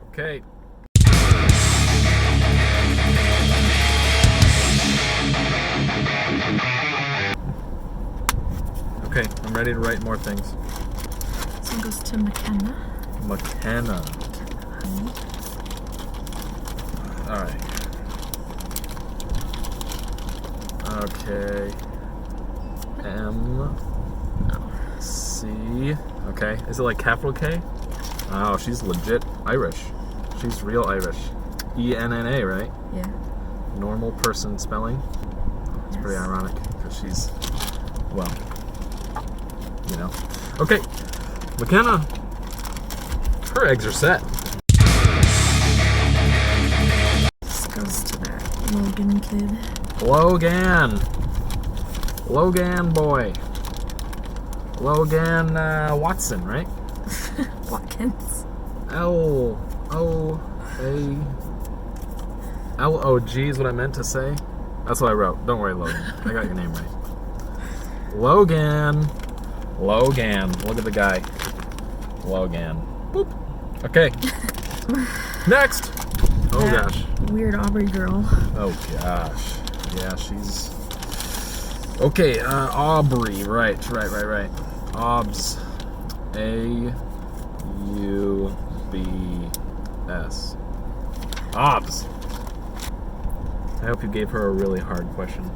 Okay. Okay, I'm ready to write more things. This one goes to McKenna. McKenna. Alright. Okay. M-C. Okay. Is it like capital K? Oh, she's legit Irish. She's real Irish. E-N-N-A, right? Yeah. Normal person spelling. It's pretty ironic because she's, well, you know. Okay. McKenna. Her eggs are set. This goes to that Logan kid. Logan. Logan boy. Logan Watson, right? Watkins. L-O-G is what I meant to say. That's what I wrote. Don't worry, Logan. I got your name right. Logan. Logan. Look at the guy. Logan. Boop. Okay. Next. Oh, that gosh. Weird Aubrey girl. Oh, gosh. Yeah, she's... Okay, Aubrey. Right. Obs. A-U-B-S. Obs. I hope you gave her a really hard question.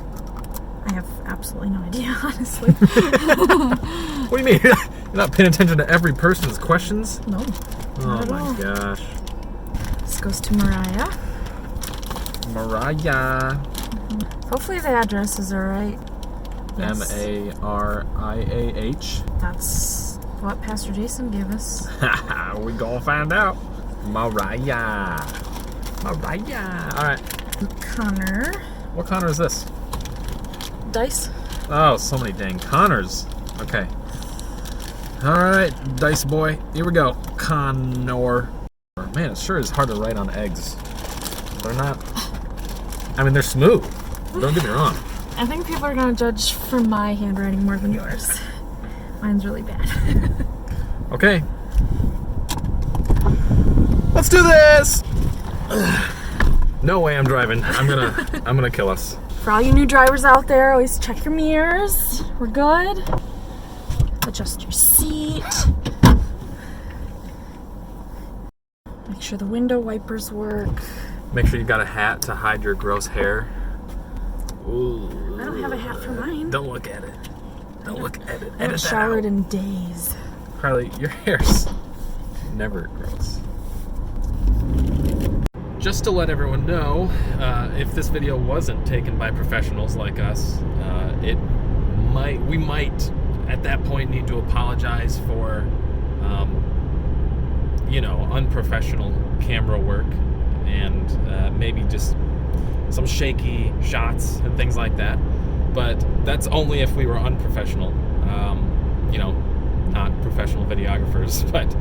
I have absolutely no idea, honestly. What do you mean? You're not paying attention to every person's questions? No. Oh my gosh. This goes to Mariah. Mariah. Hopefully the addresses are right. Yes. M-A-R-I-A-H. That's what Pastor Jason gave us. We gonna find out. Mariah. Mariah. Alright. Connor. What Connor is this? Dice. Oh, so many dang Connors. Okay. Alright, Dice boy. Here we go. Connor. Man, it sure is hard to write on eggs. They're not... I mean, they're smooth. Don't get me wrong. I think people are going to judge for my handwriting more than yours. Mine's really bad. Okay. Let's do this! No way I'm driving. I'm gonna kill us. For all you new drivers out there, always check your mirrors. We're good. Adjust your seat. Make sure the window wipers work. Make sure you got a hat to hide your gross hair. Ooh. I don't have a hat for mine. Don't look at it. Don't look at it. I haven't showered in days. Carly, your hair's never gross. Just to let everyone know, if this video wasn't taken by professionals like us, we might at that point need to apologize for, unprofessional camera work and maybe just some shaky shots and things like that. But that's only if we were unprofessional, not professional videographers. But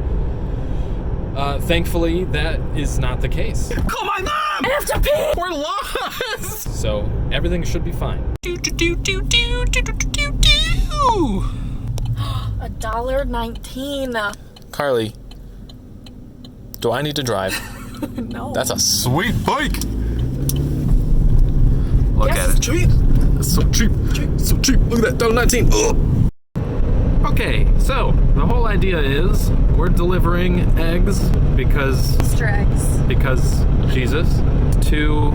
thankfully, that is not the case. Call my mom! I have to pee! We're lost! So, everything should be fine. $1.19. Carly, do I need to drive? No. That's a sweet bike! Look Yes, at it. It's cheap. It's so cheap. So cheap. Look at that, $1.19. Ugh. Okay, so the whole idea is we're delivering eggs because Easter eggs. Jesus to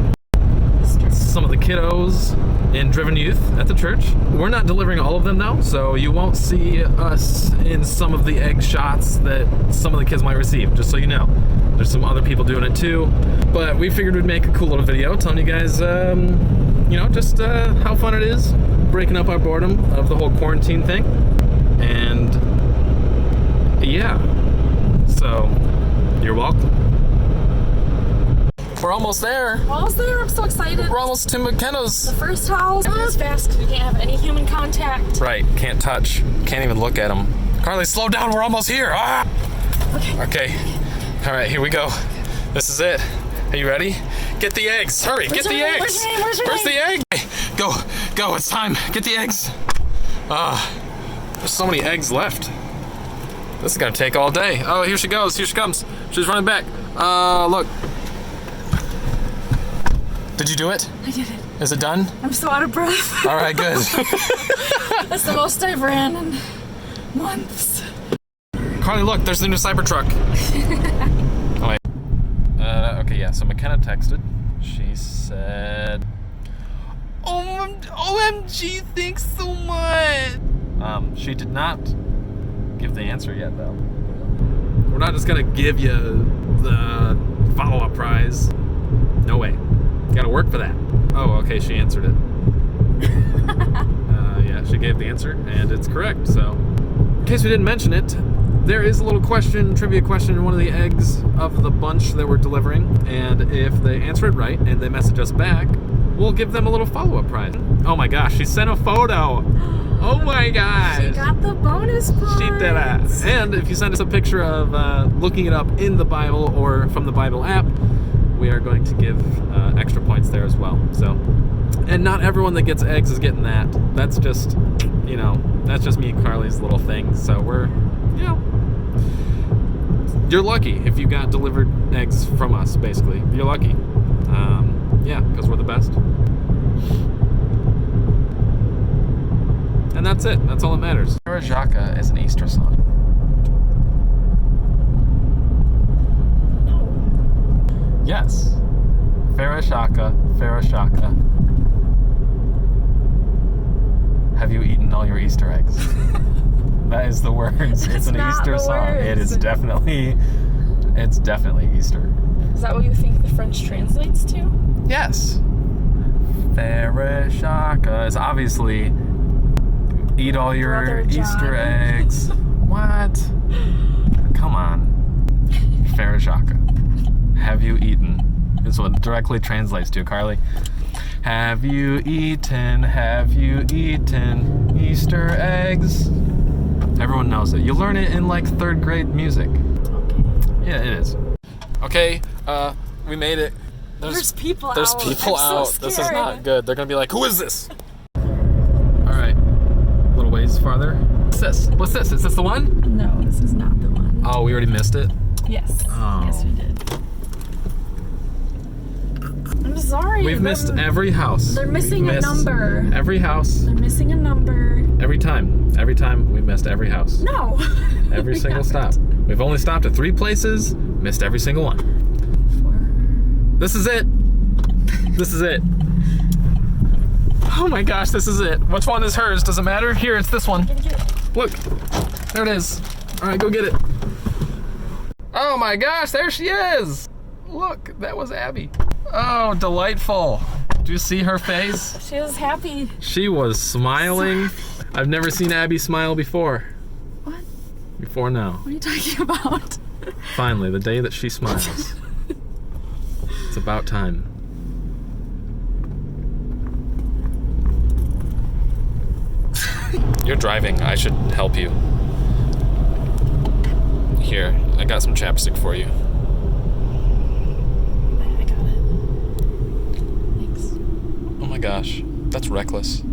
some of the kiddos in Driven Youth at the church. We're not delivering all of them though, so you won't see us in some of the egg shots that some of the kids might receive, just so you know. There's some other people doing it too, but we figured we'd make a cool little video telling you guys, just how fun it is breaking up our boredom of the whole quarantine thing. And yeah, so you're welcome. We're almost there. We're almost there. I'm so excited. We're almost to McKenna's. The first house. It was fast because we can't have any human contact. Right, can't touch. Can't even look at them. Carly, slow down. We're almost here. Ah! Okay. All right, here we go. This is it. Are you ready? Get the eggs. Hurry, get the eggs. Where's the egg? Go. It's time. Get the eggs. There's so many eggs left. This is gonna take all day. Oh, here she goes. Here she comes. She's running back. Look. Did you do it? I did it. Is it done? I'm so out of breath. All right, good. That's the most I've ran in months. Carly, look, there's the new Cybertruck. Oh, wait. Okay, yeah, so McKenna texted. She said, OMG, thanks so much. She did not give the answer yet, though. We're not just gonna give you the follow-up prize. No way. You gotta work for that. Oh, okay, she answered it. Yeah, she gave the answer, and it's correct, so. In case we didn't mention it, there is a little trivia question in one of the eggs of the bunch that we're delivering, and if they answer it right and they message us back, we'll give them a little follow-up prize. Oh my gosh, she sent a photo! Oh my gosh! She got the bonus points! She did it! And if you send us a picture of looking it up in the Bible or from the Bible app, we are going to give extra points there as well. So, and not everyone that gets eggs is getting that. That's just, you know, that's just me and Carly's little thing. So we're, you know, you're lucky if you got delivered eggs from us, basically. You're lucky. Yeah, because we're the best. And that's it. That's all that matters. Jaka is an Easter song. Yes. Farashaka, Farashaka. Have you eaten all your Easter eggs? That is the words. It's an Easter song. It is definitely, it's definitely Easter. Is that what you think the French translates to? Yes. Farashaka is obviously eat all your Easter eggs. What? Come on. Farashaka. Have you eaten? Is what it directly translates to, Carly. Have you eaten Easter eggs? Everyone knows it. You learn it in like 3rd grade music. Yeah, it is. Okay, we made it. There's people out. There's people out. So this is not good. They're gonna be like, who is this? Alright. A little ways farther. What's this? What's this? Is this the one? No, this is not the one. Oh, we already missed it? Yes. Oh. Yes, we did. I'm sorry. We've missed every house. They're missing a number. Every house. They're missing a number. Every time. Every time we missed every house. No. Every single stop. We've only stopped at 3 places, missed every single one. 4. This is it. This is it. Oh my gosh, this is it. Which one is hers? Does it matter? Here, it's this one. Look. There it is. All right, go get it. Oh my gosh, there she is. Look, that was Abby. Oh, delightful. Did you see her face? She was happy. She was smiling. I've never seen Abby smile before. What? Before now. What are you talking about? Finally, the day that she smiles. It's about time. You're driving. I should help you. Here, I got some chapstick for you. I got it. Thanks. Oh my gosh, that's reckless.